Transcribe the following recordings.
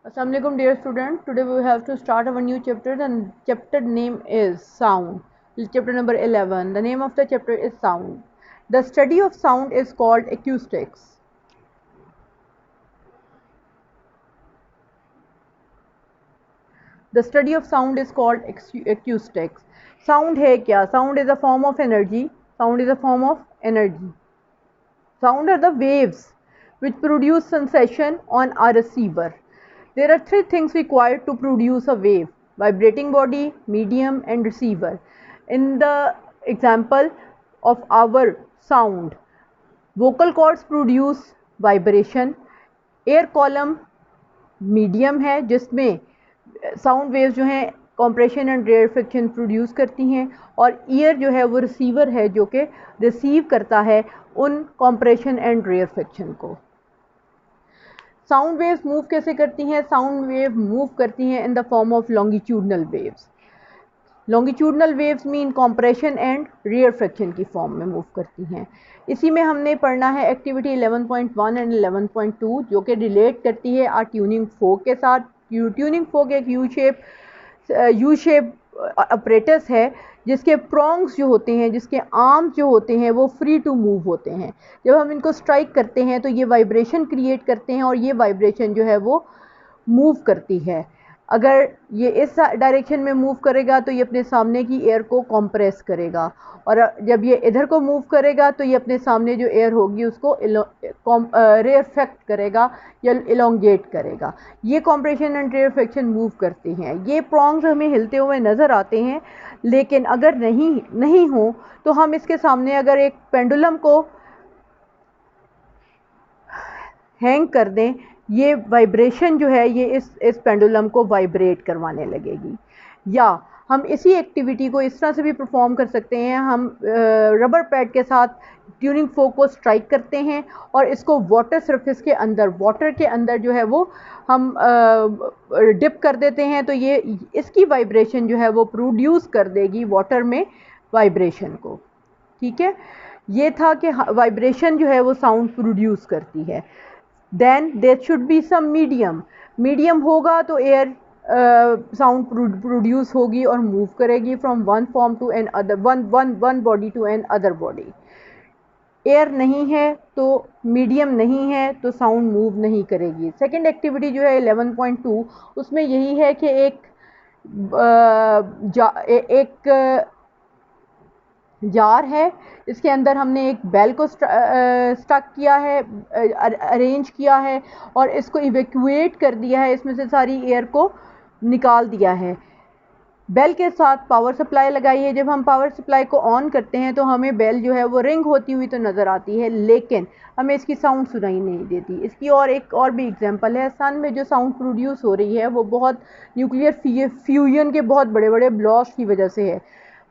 Assalamualaikum dear student. Today we have to start our new chapter and chapter name is sound. Chapter number 11. The name of the chapter is sound. The study of sound is called acoustics. The study of sound is called acoustics. Sound है क्या? Sound is a form of energy. Sound is a form of energy. Sound are the waves which produce sensation on a receiver. There are three things required to produce a wave: vibrating body, medium and receiver. In the example of our sound, vocal cords produce vibration, air column medium है जिसमें sound waves जो हैं compression and rarefaction produce करती हैं, और year जो है वो रिसीवर है जो कि रिसीव करता है उन कॉम्प्रेशन एंड रेयरफेक्शन को। साउंड वेव्स मूव कैसे करती हैं? साउंड वेव मूव करती हैं in the form of longitudinal waves. Longitudinal waves mean compression and rarefaction की फॉर्म में मूव करती हैं। इसी में हमने पढ़ना है एक्टिविटी 11.1 एंड 11.2 जो कि रिलेट करती है ट्यूनिंग फोक के साथ। ट्यूनिंग फोक एक यू शेप अपरेटस है जिसके प्रोंग्स जो होते हैं, जिसके आर्म्स जो होते हैं वो फ्री टू मूव होते हैं। जब हम इनको स्ट्राइक करते हैं तो ये वाइब्रेशन क्रिएट करते हैं और ये वाइब्रेशन जो है वो मूव करती है। अगर ये इस डायरेक्शन में मूव करेगा तो ये अपने सामने की एयर को कंप्रेस करेगा, और जब ये इधर को मूव करेगा तो ये अपने सामने जो एयर होगी उसको रेयरफेक्ट करेगा या इलोंगेट करेगा। ये कॉम्प्रेशन एंड रेयरफेक्शन मूव करते हैं। ये प्रॉन्ग्स हमें हिलते हुए नज़र आते हैं, लेकिन अगर नहीं हो तो हम इसके सामने अगर एक पेंडुलम को हैंग कर दें, ये वाइब्रेशन जो है ये इस पेंडुलम को वाइब्रेट करवाने लगेगी। या हम इसी एक्टिविटी को इस तरह से भी परफॉर्म कर सकते हैं। हम रबर पैड के साथ ट्यूनिंग फोक को स्ट्राइक करते हैं और इसको वाटर सरफेस के अंदर, वाटर के अंदर जो है वो हम डिप कर देते हैं, तो ये इसकी वाइब्रेशन जो है वो प्रोड्यूस कर देगी वाटर में वाइब्रेशन को। ठीक है, ये था कि वाइब्रेशन जो है वो साउंड प्रोड्यूस करती है। Then there should be some medium होगा तो एयर साउंड प्रोड्यूस होगी और मूव करेगी from one form to another, one body to another body. Air नहीं है तो, मीडियम नहीं है तो साउंड मूव नहीं करेगी। सेकेंड एक्टिविटी जो है 11.2 उसमें यही है कि एक जार है, इसके अंदर हमने एक बेल को स्टक किया है, अरेंज किया है और इसको इवैक्यूएट कर दिया है, इसमें से सारी एयर को निकाल दिया है। बेल के साथ पावर सप्लाई लगाई है। जब हम पावर सप्लाई को ऑन करते हैं तो हमें बेल जो है वो रिंग होती हुई तो नज़र आती है, लेकिन हमें इसकी साउंड सुनाई नहीं देती। इसकी एक और भी एग्जांपल है। सन में जो साउंड प्रोड्यूस हो रही है वो बहुत न्यूक्लियर फ्यूजन के बहुत बड़े बड़े ब्लास्ट की वजह से है।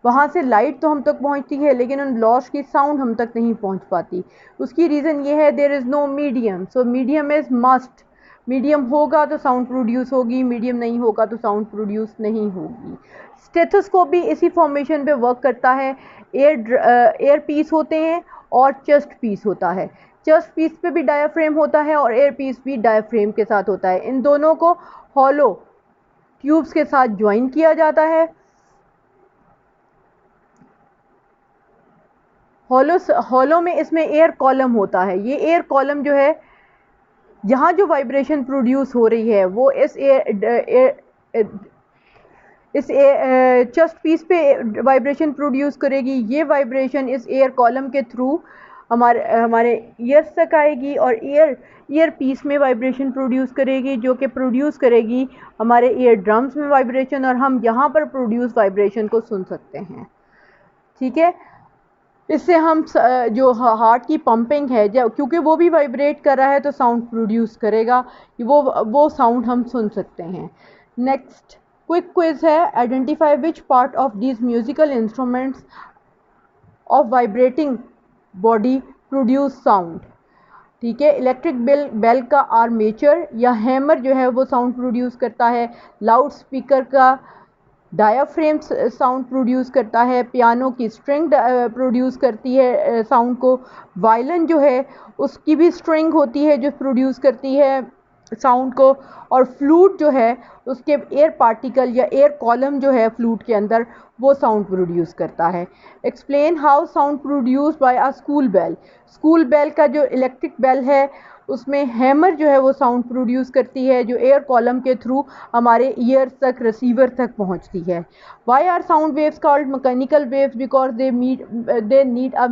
वहाँ से लाइट तो हम तक पहुँचती है लेकिन उन ब्लास्ट की साउंड हम तक नहीं पहुँच पाती। उसकी रीज़न ये है, there is no medium, so medium is must. Medium होगा तो साउंड प्रोड्यूस होगी, मीडियम नहीं होगा तो साउंड प्रोड्यूस नहीं होगी। स्टेथोस्कोप भी इसी फॉर्मेशन पे वर्क करता है। एयर पीस होते हैं और चेस्ट पीस होता है। चेस्ट पीस पे भी डायाफ्रेम होता है और एयर पीस भी डायाफ्रेम के साथ होता है। इन दोनों को हॉलो ट्यूब्स के साथ ज्वाइन किया जाता है। हॉलो में इसमें एयर कॉलम होता है। ये एयर कॉलम जो है, यहाँ जो वाइब्रेशन प्रोड्यूस हो रही है वो इस चेस्ट पीस पे वाइब्रेशन प्रोड्यूस करेगी। ये वाइब्रेशन इस एयर कॉलम के थ्रू हमारे ईयर्स तक आएगी और ईयर पीस में वाइब्रेशन प्रोड्यूस करेगी, जो कि प्रोड्यूस करेगी हमारे ईयर ड्रम्स में वाइब्रेशन, और हम यहाँ पर प्रोड्यूस वाइब्रेशन को सुन सकते हैं। ठीक है, इससे हम जो हार्ट की पंपिंग है, क्योंकि वो भी वाइब्रेट कर रहा है तो साउंड प्रोड्यूस करेगा, वो साउंड हम सुन सकते हैं। नेक्स्ट क्विक क्विज है। Identify which part of these musical instruments of vibrating body produce sound. ठीक है, इलेक्ट्रिक बेल का आर्मेचर या हैमर जो है वो साउंड प्रोड्यूस करता है। लाउड स्पीकर का डायाफ्रेम साउंड प्रोड्यूस करता है। पियानो की स्ट्रिंग प्रोड्यूस करती है साउंड को। वायलिन जो है उसकी भी स्ट्रिंग होती है जो प्रोड्यूस करती है साउंड को, और फ्लूट जो है उसके एयर पार्टिकल या एयर कॉलम जो है फ्लूट के अंदर वो साउंड प्रोड्यूस करता है। Explain how sound produce by a school bell. School bell का जो इलेक्ट्रिक बेल है उसमें हैमर जो है वो साउंड प्रोड्यूस करती है, जो एयर कॉलम के थ्रू हमारे ईयर तक, रिसीवर तक पहुंचती है। Why are sound waves called mechanical waves? Because they need a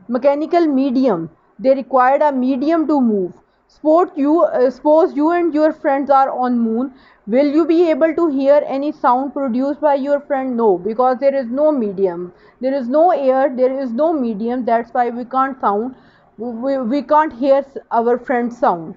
mechanical medium. They required a medium to move. Suppose you and your friends are on moon. Will you be able to hear any sound produced by your friend? No, because there is no medium. There is no air. There is no medium. That's why we can't sound. We can't hear our friend's sound.